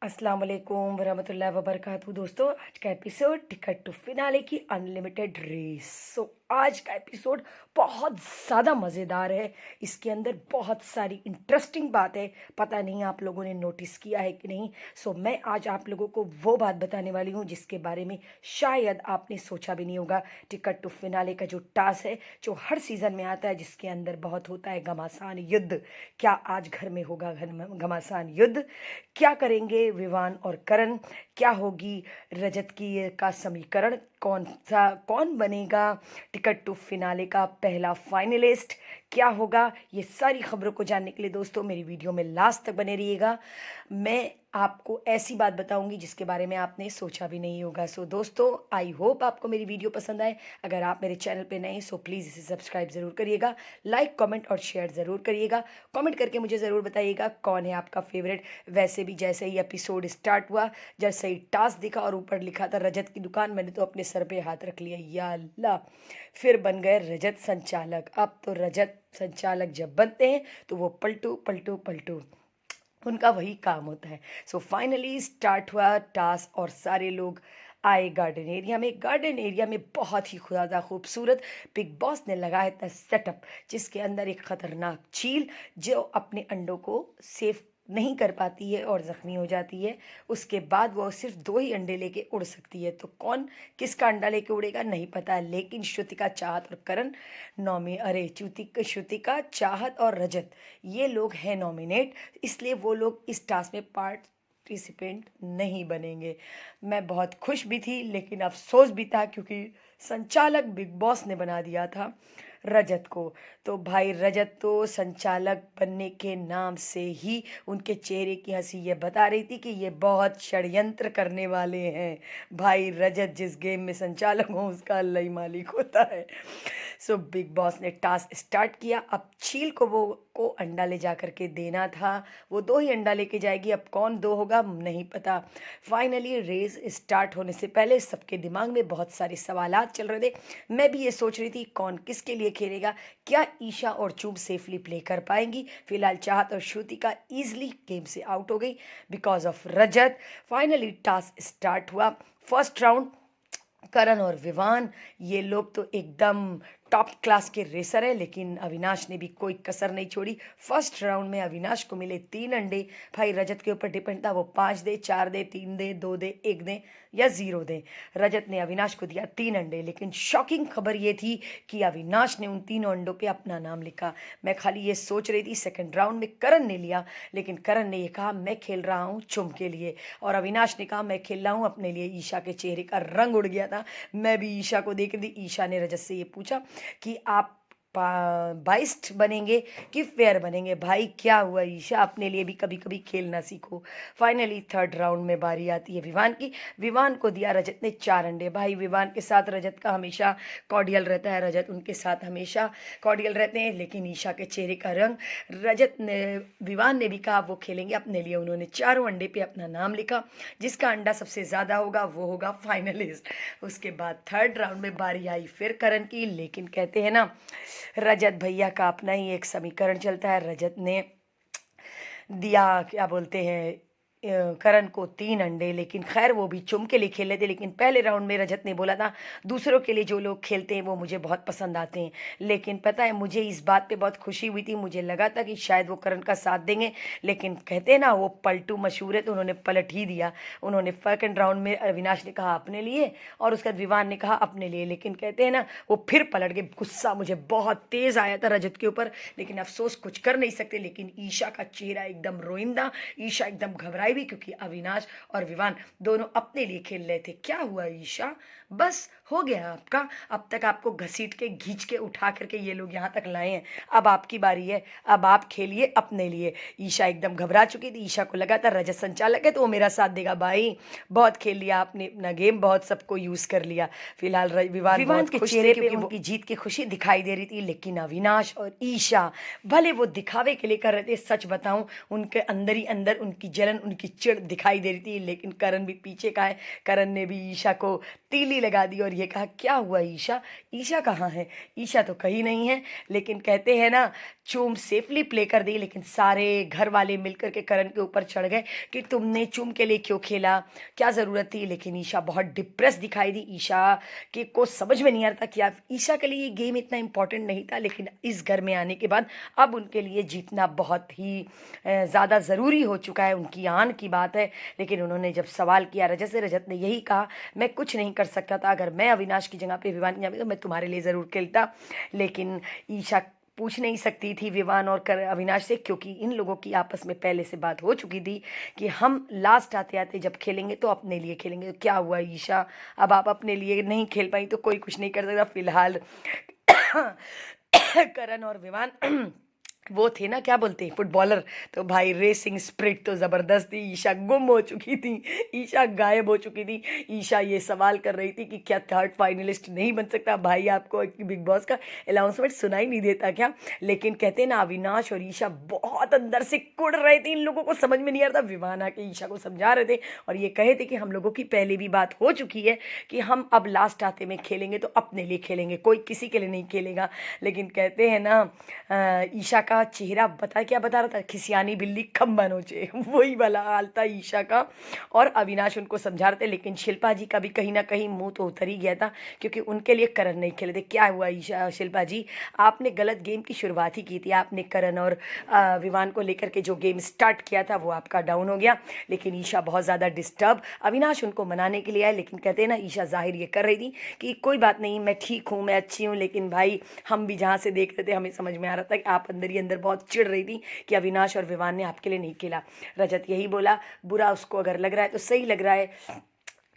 अस्सलाम वालेकुम वरहमतुल्लाहि वबरकातुहू। दोस्तों, आज का एपिसोड टिकट टू फिनाले की अनलिमिटेड रेस। आज का एपिसोड बहुत ज़्यादा मज़ेदार है। इसके अंदर बहुत सारी इंटरेस्टिंग बात है। पता नहीं आप लोगों ने नोटिस किया है कि नहीं। मैं आज आप लोगों को वो बात बताने वाली हूँ जिसके बारे में शायद आपने सोचा भी नहीं होगा। टिकट टू फिनाले का जो टास्क है, जो हर सीज़न में आता है, जिसके अंदर बहुत होता है घमासान युद्ध। क्या आज घर में होगा घमासान युद्ध? क्या करेंगे विवान और करण? क्या होगी रजत की का समीकरण? कौन बनेगा टिकट टू फिनाले का पहला फाइनलिस्ट? क्या होगा? ये सारी खबरों को जानने के लिए दोस्तों मेरी वीडियो में लास्ट तक बने रहिएगा। मैं आपको ऐसी बात बताऊंगी जिसके बारे में आपने सोचा भी नहीं होगा। दोस्तों, आई होप आपको मेरी वीडियो पसंद आए। अगर आप मेरे चैनल पे नए प्लीज़ इसे सब्सक्राइब ज़रूर करिएगा, लाइक कमेंट और शेयर ज़रूर करिएगा। कमेंट करके मुझे ज़रूर बताइएगा कौन है आपका फेवरेट। वैसे भी जैसे ही एपिसोड स्टार्ट हुआ, जैसे ही टास्क दिखा और ऊपर लिखा था रजत की दुकान, मैंने तो अपने सर पे हाथ रख लिया, या अल्लाह। फिर बन गए रजत संचालक। अब तो रजत संचालक जब बनते हैं तो वो पलटू पलटू पलटू, उनका वही काम होता है। फाइनली स्टार्ट हुआ टास्क और सारे लोग आए गार्डन एरिया में। गार्डन एरिया में बहुत ही ज़्यादा खूबसूरत बिग बॉस ने लगाया था सेटअप, जिसके अंदर एक ख़तरनाक चील जो अपने अंडों को सेफ नहीं कर पाती है और ज़ख्मी हो जाती है। उसके बाद वो सिर्फ 2 ही अंडे लेके उड़ सकती है। तो कौन किसका अंडा लेके उड़ेगा नहीं पता, लेकिन श्रुतिका, चाहत और करण श्रुतिका, चाहत और रजत, ये लोग हैं नॉमिनेट। इसलिए वो लोग इस टास्क में पार्टिसिपेंट नहीं बनेंगे। मैं बहुत खुश भी थी लेकिन अफसोस भी था, क्योंकि संचालक बिग बॉस ने बना दिया था रजत को। तो भाई रजत तो संचालक बनने के नाम से ही उनके चेहरे की हंसी ये बता रही थी कि ये बहुत षड्यंत्र करने वाले हैं। भाई रजत जिस गेम में संचालक हो उसका अल्लाह ही मालिक होता है। बिग बॉस ने टास्क स्टार्ट किया। अब चील को अंडा ले जा करके देना था। वो 2 ही अंडा लेके जाएगी। अब कौन 2 होगा नहीं पता। फाइनली रेस स्टार्ट होने से पहले सबके दिमाग में बहुत सारे सवालात चल रहे थे। मैं भी ये सोच रही थी कौन किसके लिए खेलेगा। क्या ईशा और चुब सेफली प्ले कर पाएंगी? फिलहाल चाहत और श्रुतिका ईजिली गेम से आउट हो गई because of Rajat. Finally task start हुआ। फर्स्ट राउंड करण और विवान, ये लोग तो एकदम टॉप क्लास के रेसर है, लेकिन अविनाश ने भी कोई कसर नहीं छोड़ी। फर्स्ट राउंड में अविनाश को मिले 3 अंडे। भाई रजत के ऊपर डिपेंड था, वो 5 दे, 4 दे, 3 दे, 2 दे, 1 दे या 0 दे। रजत ने अविनाश को दिया 3 अंडे, लेकिन शॉकिंग खबर ये थी कि अविनाश ने उन तीनों अंडों पे अपना नाम लिखा। मैं खाली ये सोच रही थी सेकंड राउंड में करण ने लिया, लेकिन करण ने ये कहा मैं खेल रहा हूँ चुम के लिए, और अविनाश ने कहा मैं खेल रहा हूँ अपने लिए। ईशा के चेहरे का रंग उड़ गया था। मैं भी ईशा को देख रही थी। ईशा ने रजत से ये पूछा कि आप बाइस्ट बनेंगे कि फेयर बनेंगे? भाई क्या हुआ ईशा, अपने लिए भी कभी कभी खेलना सीखो। फाइनली थर्ड राउंड में बारी आती है विवान की। विवान को दिया रजत ने 4 अंडे। भाई विवान के साथ रजत का हमेशा कॉर्डियल रहता है, रजत उनके साथ हमेशा कॉर्डियल रहते हैं, लेकिन ईशा के चेहरे का रंग, विवान ने भी कहा वो खेलेंगे अपने लिए। उन्होंने 4 अंडे पे अपना नाम लिखा। जिसका अंडा सबसे ज़्यादा होगा वो होगा फाइनलिस्ट। उसके बाद थर्ड राउंड में बारी आई फिर करण की, लेकिन कहते हैं ना रजत भैया का अपना ही एक समीकरण चलता है। रजत ने दिया क्या बोलते हैं करण को 3 अंडे, लेकिन खैर वो भी चुम के लिए खेल रहे थे। लेकिन पहले राउंड में रजत ने बोला था दूसरों के लिए जो लोग खेलते हैं वो मुझे बहुत पसंद आते हैं। लेकिन पता है मुझे इस बात पे बहुत खुशी हुई थी, मुझे लगा था कि शायद वो करण का साथ देंगे, लेकिन कहते हैं ना वो पलटू मशहूर है, तो उन्होंने पलट ही दिया। उन्होंने सेकंड राउंड में अविनाश ने कहा अपने लिए और उसके बाद विवान ने कहा अपने लिए, लेकिन कहते हैं ना वो फिर पलट गए। गुस्सा मुझे बहुत तेज़ आया था रजत के ऊपर, लेकिन अफसोस कुछ कर नहीं सकते। लेकिन ईशा का चेहरा एकदम रोइंदा, ईशा एकदम घबराई भी, क्योंकि अविनाश और विवान दोनों अपने लिए खेल रहे थे। क्या हुआ ईशा, बस हो गया आपका? अब तक आपको घसीट के खींच के उठा करके ये लोग यहाँ तक लाए हैं, अब आपकी बारी है, अब आप खेलिए अपने लिए। ईशा एकदम घबरा चुकी थी। ईशा को लगा था रजत संचालक है तो वो मेरा साथ देगा। भाई बहुत खेल लिया आपने अपना गेम, बहुत सबको यूज़ कर लिया। फिलहाल विवान के चेहरे पे उनकी जीत की खुशी दिखाई दे रही थी, लेकिन अविनाश और ईशा भले वो दिखावे के लिए कर रहे थे, सच बताऊं उनके अंदर ही अंदर उनकी जलन, उनकी चिढ़ दिखाई दे रही थी। लेकिन करण भी पीछे का है, करण ने भी ईशा को तीली लगा दी और ये कहा क्या हुआ ईशा, ईशा कहाँ है? ईशा तो कहीं नहीं है। लेकिन कहते हैं ना चूम सेफली प्ले कर दी, लेकिन सारे घर वाले मिलकर के करण के ऊपर चढ़ गए कि तुमने चूम के लिए क्यों खेला, क्या ज़रूरत थी। लेकिन ईशा बहुत डिप्रेस दिखाई दी। ईशा के को समझ में नहीं आ रहा था कि आप ईशा के लिए ये गेम इतना इम्पोर्टेंट नहीं था, लेकिन इस घर में आने के बाद अब उनके लिए जीतना बहुत ही ज़्यादा ज़रूरी हो चुका है, उनकी आन की बात है। लेकिन उन्होंने जब सवाल किया रजत से, रजत ने यही कहा, मैं कुछ नहीं कर सकता था, अगर मैं अविनाश की जगह पे विवान की जगह पे तो मैं तुम्हारे लिए ज़रूर खेलता। लेकिन ईशा पूछ नहीं सकती थी विवान और अविनाश से, क्योंकि इन लोगों की आपस में पहले से बात हो चुकी थी कि हम लास्ट आते आते जब खेलेंगे तो अपने लिए खेलेंगे। तो क्या हुआ ईशा, अब आप अपने लिए नहीं खेल पाई तो कोई कुछ नहीं कर सकता फिलहाल। करण और विवान वो थे ना, क्या बोलते हैं, फुटबॉलर। तो भाई रेसिंग स्प्रिट तो ज़बरदस्त थी। ईशा गुम हो चुकी थी, ईशा गायब हो चुकी थी। ईशा ये सवाल कर रही थी कि क्या थर्ड फाइनलिस्ट नहीं बन सकता। भाई आपको बिग बॉस का अनाउंसमेंट सुनाई नहीं देता क्या? लेकिन कहते हैं ना, अविनाश और ईशा बहुत अंदर से कुड़ रहे थे, इन लोगों को समझ में नहीं आ रहा था। विवान आके ईशा को समझा रहे थे और ये कहे थे कि हम लोगों की पहले भी बात हो चुकी है कि हम अब लास्ट आते में खेलेंगे तो अपने लिए खेलेंगे, कोई किसी के लिए नहीं खेलेगा। लेकिन कहते हैं ना, ईशा का चेहरा क्या बता रहा था, खिसियानी बिल्ली खम्बा नोचे, वही वाला हाल था ईशा का। और अविनाश उनको समझा रहे थे, लेकिन शिल्पा जी का भी कहीं ना कहीं मुंह तो उतर ही गया था, क्योंकि उनके लिए करण नहीं खेले थे। क्या हुआ ईशा, शिल्पा जी, आपने गलत गेम की शुरुआत ही की थी। आपने करण और विवान को लेकर के जो गेम स्टार्ट किया था वो आपका डाउन हो गया। लेकिन ईशा बहुत ज़्यादा डिस्टर्ब, अविनाश उनको मनाने के लिए आए, लेकिन कहते हैं ना, ईशा जाहिर ये कर रही थी कि कोई बात नहीं, मैं ठीक हूँ, मैं अच्छी हूँ। लेकिन भाई हम भी जहाँ से देख रहे थे हमें समझ में आ रहा था कि आप अंदर ही अंदर बहुत चिढ़ रही थी कि अविनाश और विवान ने आपके लिए नहीं खेला। रजत यही बोला, बुरा उसको अगर लग रहा है तो सही लग रहा है।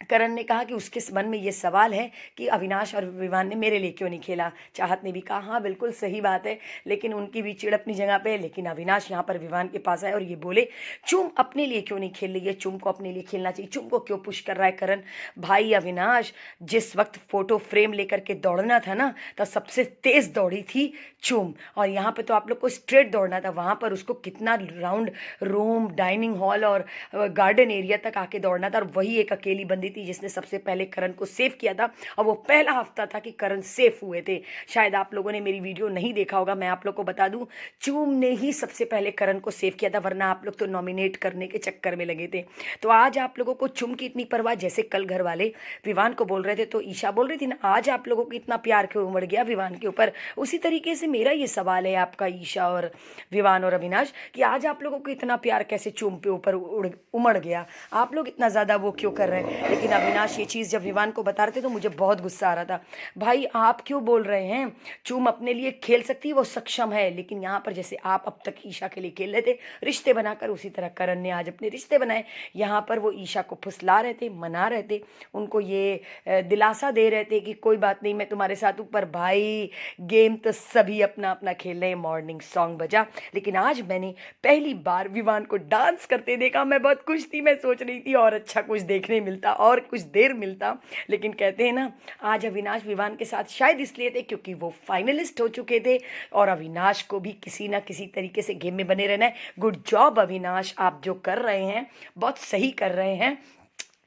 करण ने कहा कि उसके मन में ये सवाल है कि अविनाश और विवान ने मेरे लिए क्यों नहीं खेला। चाहत ने भी कहा हाँ बिल्कुल सही बात है, लेकिन उनकी भी चिड़ अपनी जगह पे है। लेकिन अविनाश यहाँ पर विवान के पास आए और ये बोले, चुम अपने लिए क्यों नहीं खेल रही है, चुम को अपने लिए खेलना चाहिए, चुम को क्यों पुश कर रहा है करण। भाई अविनाश, जिस वक्त फोटो फ्रेम लेकर के दौड़ना था ना, तो सबसे तेज दौड़ी थी चुम, और यहाँ पे तो आप लोग को स्ट्रेट दौड़ना था। वहाँ पर उसको कितना राउंड रूम, डाइनिंग हॉल और गार्डन एरिया तक आके दौड़ना था, और वही एक अकेली बंदी थी जिसने सबसे पहले करण को सेव किया था। और वो पहला हफ्ता था कि करण सेफ हुए थे। शायद आप लोगों ने मेरी वीडियो नहीं देखा होगा, मैं आप लोग को बता दूं, चूम ने ही सबसे पहले करण को सेव किया था, वरना आप लोग तो नॉमिनेट करने के चक्कर में लगे थे। तो आज आप लोगों को चुम की इतनी परवाह, जैसे कल घर वाले विवान को बोल रहे थे तो ईशा बोल रही थी ना, आज आप लोगों को इतना प्यार क्यों उमड़ गया विवान के ऊपर। उसी तरीके से मेरा ये सवाल है आपका ईशा और विवान और अविनाश, कि आज आप लोगों को इतना प्यार कैसे चुम पे ऊपर उमड़ गया, आप लोग इतना ज़्यादा वो क्यों कर रहे हैं। लेकिन अविनाश ये चीज़ जब विवान को बता रहे थे तो मुझे बहुत गुस्सा आ रहा था। भाई आप क्यों बोल रहे हैं, चूम अपने लिए खेल सकती है, वो सक्षम है। लेकिन यहाँ पर जैसे आप अब तक ईशा के लिए खेल रहे थे रिश्ते बनाकर, उसी तरह करण ने आज अपने रिश्ते बनाए। यहाँ पर वो ईशा को फुसला रहे थे, मना रहे थे, उनको ये दिलासा दे रहे थे कि कोई बात नहीं, मैं तुम्हारे साथ हूँ। पर भाई गेम तो सभी अपना अपना खेल रहे हैं। मॉर्निंग सॉन्ग बजा, लेकिन आज मैंने पहली बार विवान को डांस करते देखा। मैं बहुत खुश थी, मैं सोच रही थी और अच्छा कुछ देखने मिलता और कुछ देर मिलता। लेकिन कहते हैं ना, आज अविनाश विवान के साथ शायद इसलिए थे क्योंकि वो फाइनलिस्ट हो चुके थे, और अविनाश को भी किसी ना किसी तरीके से गेम में बने रहना है। गुड जॉब अविनाश, आप जो कर रहे हैं बहुत सही कर रहे हैं,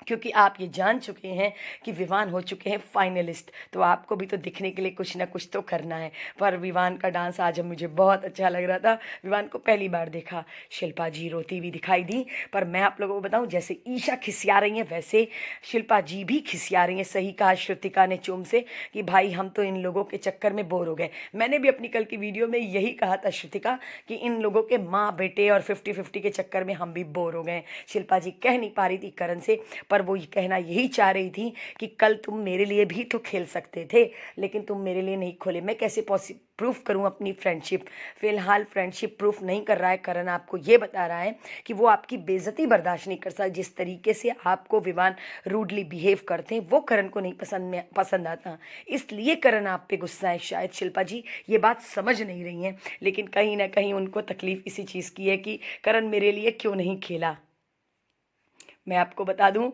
क्योंकि आप ये जान चुके हैं कि विवान हो चुके हैं फाइनलिस्ट, तो आपको भी तो दिखने के लिए कुछ ना कुछ तो करना है। पर विवान का डांस आज मुझे बहुत अच्छा लग रहा था। विवान को पहली बार देखा, शिल्पा जी रोती हुई दिखाई दी। पर मैं आप लोगों को बताऊं, जैसे ईशा खिसिया रही हैं वैसे शिल्पा जी भी खिसिया रही हैं। सही कहा श्रुतिका ने चुम से कि भाई हम तो इन लोगों के चक्कर में बोर हो गए। मैंने भी अपनी कल की वीडियो में यही कहा था श्रुतिका, कि इन लोगों के माँ बेटे और 50-50 के चक्कर में हम भी बोर हो गए। शिल्पा जी कह नहीं पा रही थी करण से, पर वो ये कहना यही चाह रही थी कि कल तुम मेरे लिए भी तो खेल सकते थे, लेकिन तुम मेरे लिए नहीं खोले। मैं कैसे प्रूफ करूं अपनी फ्रेंडशिप। फिलहाल फ्रेंडशिप प्रूफ नहीं कर रहा है करण, आपको ये बता रहा है कि वो आपकी बेइज्जती बर्दाश्त नहीं कर सकता। जिस तरीके से आपको विवान रूडली बिहेव करते हैं वो करण को नहीं पसंद आता, इसलिए करण आप पे गुस्सा है। शायद शिल्पा जी ये बात समझ नहीं रही हैं, लेकिन कहीं ना कहीं उनको तकलीफ इसी चीज़ की है कि करण मेरे लिए क्यों नहीं खेला। मैं आपको बता दूं,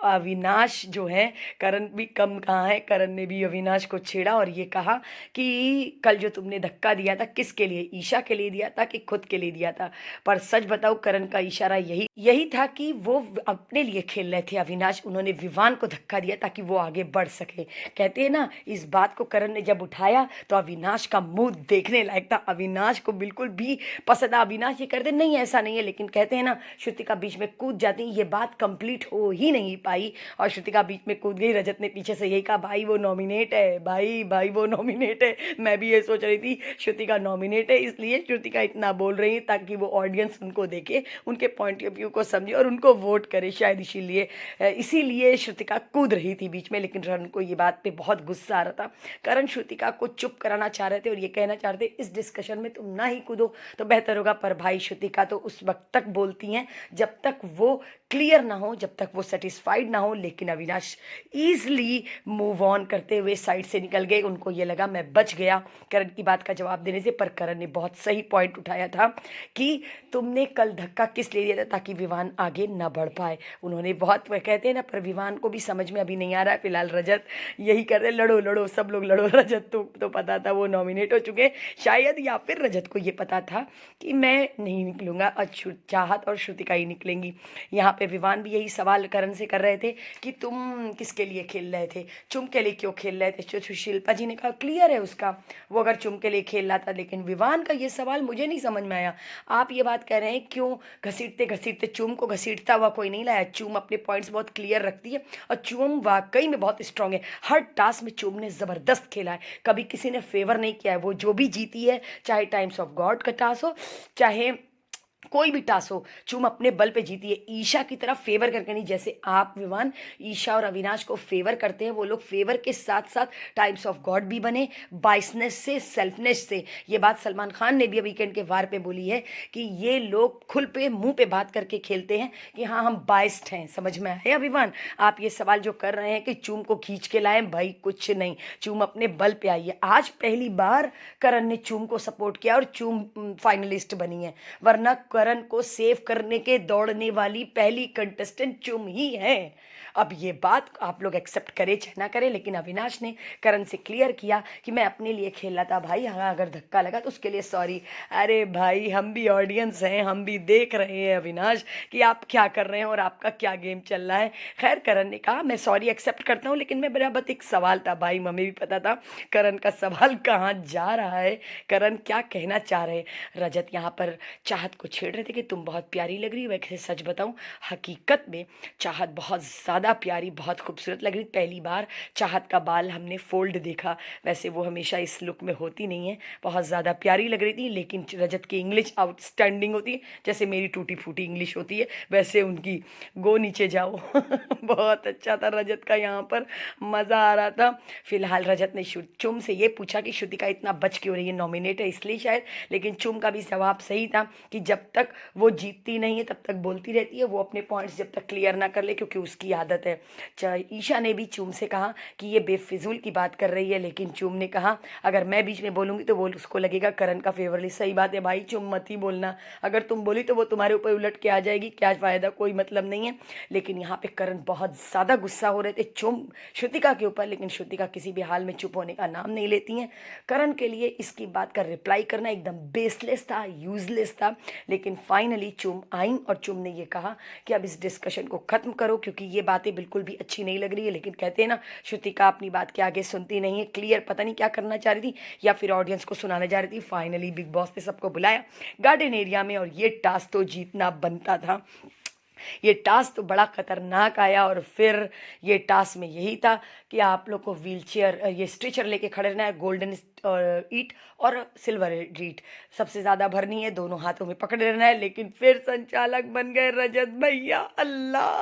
अविनाश जो है, करण भी कम कहाँ है, करण ने भी अविनाश को छेड़ा और ये कहा कि कल जो तुमने धक्का दिया था किसके लिए, ईशा के लिए दिया था कि खुद के लिए दिया था। पर सच बताओ, करण का इशारा यही यही था कि वो अपने लिए खेल रहे थे अविनाश। उन्होंने विवान को धक्का दिया ताकि वो आगे बढ़ सके। कहते हैं ना, इस बात को करण ने जब उठाया तो अविनाश का मुंह देखने लायक था। अविनाश को बिल्कुल भी पसंद आ, अविनाश ये करते नहीं ऐसा नहीं है, लेकिन कहते हैं ना, श्रुतिका बीच में कूद जाती, ये बात कंप्लीट हो ही नहीं पाई और श्रुतिका बीच में कूद गई। रजत ने पीछे से यही कहा, भाई वो नॉमिनेट है, भाई भाई वो नॉमिनेट है। मैं भी ये सोच रही थी श्रुतिका नॉमिनेट है, इसलिए श्रुतिका इतना बोल रही है ताकि वो ऑडियंस उनको देखे, उनके पॉइंट ऑफ व्यू को समझे और उनको वोट करे, शायद इसीलिए श्रुतिका कूद रही थी बीच में। लेकिन करण को ये बात पे बहुत गुस्सा आ रहा था। करण श्रुतिका को चुप कराना चाह रहे थे और ये कहना चाह रहे थे, इस डिस्कशन में तुम ना ही कूदो तो बेहतर होगा। पर भाई श्रुतिका तो उस वक्त तक बोलती हैं जब तक वो क्लियर ना हो, जब तक वो सेटिस्फाइड ना हो। लेकिन अविनाश ईजली मूव ऑन करते हुए साइड से निकल गए। उनको ये लगा मैं बच गया करण की बात का जवाब देने से। पर करण ने बहुत सही पॉइंट उठाया था कि तुमने कल धक्का किस लिए दिया था, ताकि विवान आगे ना बढ़ पाए। उन्होंने बहुत, वह कहते हैं ना, पर विवान को भी समझ में अभी नहीं आ रहा है। फिलहाल रजत यही कर रहे, लड़ो लड़ो सब लोग लड़ो। रजत तो पता था वो नॉमिनेट हो चुके शायद, या फिर रजत को ये पता था कि मैं नहीं निकलूंगा और चाहत और श्रुतिका ही निकलेंगी। यहाँ पे विवान भी यही सवाल करण से कर रहे थे कि तुम किसके लिए खेल रहे थे, चुम के लिए क्यों खेल रहे थे। शिल्पा जी ने कहा क्लियर है उसका, वो अगर चुम के लिए खेल रहा था। लेकिन विवान का ये सवाल मुझे नहीं समझ में आया। आप ये बात कह रहे हैं क्यों घसीटते घसीटते, चुम को घसीटता हुआ कोई नहीं लाया। चुम अपने पॉइंट्स बहुत क्लियर रखती है और चुम वाकई में बहुत स्ट्रांग है। हर टास्क में चुम ने ज़बरदस्त खेला है, कभी किसी ने फेवर नहीं किया है। वो जो भी जीती है, चाहे टाइम्स ऑफ गॉड का टास्क हो, चाहे कोई भी टास्क हो, चुम अपने बल पे जीती है। ईशा की तरफ फेवर करके नहीं, जैसे आप विवान ईशा और अविनाश को फेवर करते हैं, वो लोग फेवर के साथ साथ टाइम्स ऑफ गॉड भी बने, बाइसनेस से, सेल्फनेस से। ये बात सलमान खान ने भी वीकेंड के वार पे बोली है कि ये लोग खुल पे मुंह पे बात करके खेलते हैं कि हाँ हम बाइस्ड हैं। समझ में आया विवान? आप ये सवाल जो कर रहे हैं कि चुम को खींच के लाए, भाई कुछ नहीं, चुम अपने बल पे आई है। आज पहली बार करण ने चुम को सपोर्ट किया और चुम फाइनलिस्ट बनी है, वरना करण को सेव करने के दौड़ने वाली पहली कंटेस्टेंट चुम ही है। अब ये बात आप लोग एक्सेप्ट करें चाहे ना करें, लेकिन अविनाश ने करण से क्लियर किया कि मैं अपने लिए खेल रहा था भाई, हाँ अगर धक्का लगा तो उसके लिए सॉरी। अरे भाई हम भी ऑडियंस हैं, हम भी देख रहे हैं अविनाश कि आप क्या कर रहे हैं और आपका क्या गेम चल रहा है। खैर करण ने कहा मैं सॉरी एक्सेप्ट करता हूँ, लेकिन मैं मेरा बस एक सवाल था भाई, मम्मी भी पता था करण का सवाल कहाँ जा रहा है, करण क्या कहना चाह रहे हैं। रजत यहाँ पर चाहत को छेड़ रहे थे कि तुम बहुत प्यारी लग रही हो। वैसे सच बताऊं, हकीकत में चाहत बहुत ज़्यादा प्यारी, बहुत खूबसूरत लग रही। पहली बार चाहत का बाल हमने फोल्ड देखा, वैसे वो हमेशा इस लुक में होती नहीं है। बहुत ज़्यादा प्यारी लग रही थी, लेकिन रजत की इंग्लिश आउटस्टैंडिंग होती है, जैसे मेरी टूटी फूटी इंग्लिश होती है वैसे उनकी। गो नीचे जाओ। बहुत अच्छा था रजत का, यहाँ पर मज़ा आ रहा था। फिलहाल रजत ने चुम से ये पूछा कि श्रुतिका इतना बच क्यों रही है, नॉमिनेट है इसलिए शायद। लेकिन चुम का भी जवाब सही था कि जब तक वो जीतती नहीं है तब तक बोलती रहती है, वो अपने पॉइंट्स जब तक क्लियर ना कर ले, क्योंकि उसकी आदत है। ईशा ने भी चुम से कहा कि ये बेफिजूल की बात कर रही है, लेकिन चुम ने कहा अगर मैं बीच में बोलूँगी तो वो उसको लगेगा करण का फेवरली। सही बात है भाई, चुम मत ही बोलना, अगर तुम बोली तो वो तुम्हारे ऊपर उलट के आ जाएगी, क्या फ़ायदा, कोई मतलब नहीं है। लेकिन यहाँ पे करण बहुत ज़्यादा गुस्सा हो रहे थे चुम श्रुतिका के ऊपर, लेकिन श्रुतिका किसी भी हाल में चुप होने का नाम नहीं लेती हैं। करण के लिए इसकी बात का रिप्लाई करना एकदम बेसलेस था, यूजलेस था। लेकिन फाइनली चुम आई और चुम ने ये कहा कि अब इस डिस्कशन को ख़त्म करो, क्योंकि ये बातें बिल्कुल भी अच्छी नहीं लग रही है। लेकिन कहते हैं ना, श्रुतिका अपनी बात के आगे सुनती नहीं है। क्लियर पता नहीं क्या करना चाह रही थी, या फिर ऑडियंस को सुनाने जा रही थी। फाइनली बिग बॉस ने सबको बुलाया गार्डन एरिया में, और ये टास्क तो जीतना बनता था। ये टास्क तो बड़ा खतरनाक आया, और फिर ये टास्क में यही था कि आप लोग को व्हील चेयर, ये स्ट्रेचर लेके खड़े रहना है, गोल्डन ईट और सिल्वर ईट सबसे ज़्यादा भरनी है, दोनों हाथों में पकड़े रहना है। लेकिन फिर संचालक बन गए रजत भैया, अल्लाह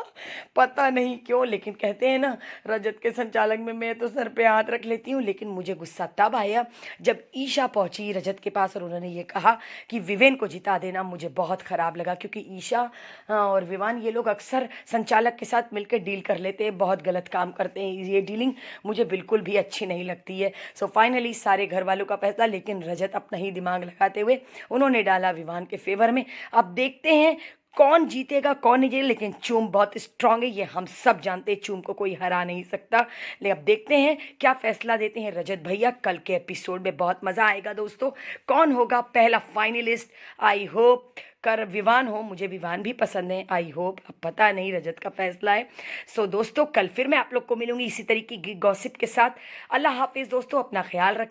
पता नहीं क्यों। लेकिन कहते हैं ना, रजत के संचालक में मैं तो सर पे हाथ रख लेती हूँ। लेकिन मुझे गुस्सा तब आया जब ईशा पहुँची रजत के पास और उन्होंने ये कहा कि विवेन को जिता देना। मुझे बहुत ख़राब लगा, क्योंकि ईशा और विवान ये लोग अक्सर संचालक के साथ मिलकर डील कर लेते हैं, बहुत गलत काम करते हैं। ये डीलिंग मुझे बिल्कुल भी अच्छी नहीं लगती है। सो फाइनली सारे घर वालों का फैसला, लेकिन रजत अपना ही दिमाग लगाते हुए उन्होंने डाला विवान के फेवर में। अब देखते हैं कौन जीतेगा कौन नहीं जीतेगा, लेकिन चूम बहुत स्ट्रांग है, ये हम सब जानते हैं। चूम को कोई हरा नहीं सकता। लेकिन अब देखते हैं क्या फैसला देते हैं रजत भैया। कल के एपिसोड में बहुत मज़ा आएगा दोस्तों। कौन होगा पहला फाइनलिस्ट? आई होप कर विवान हो, मुझे विवान भी पसंद है। आई होप, अब पता नहीं, रजत का फैसला है। सो दोस्तों, कल फिर मैं आप लोग को मिलूंगी इसी तरीके की गॉसिप के साथ। अल्लाह हाफिज़ दोस्तों, अपना ख्याल रखें।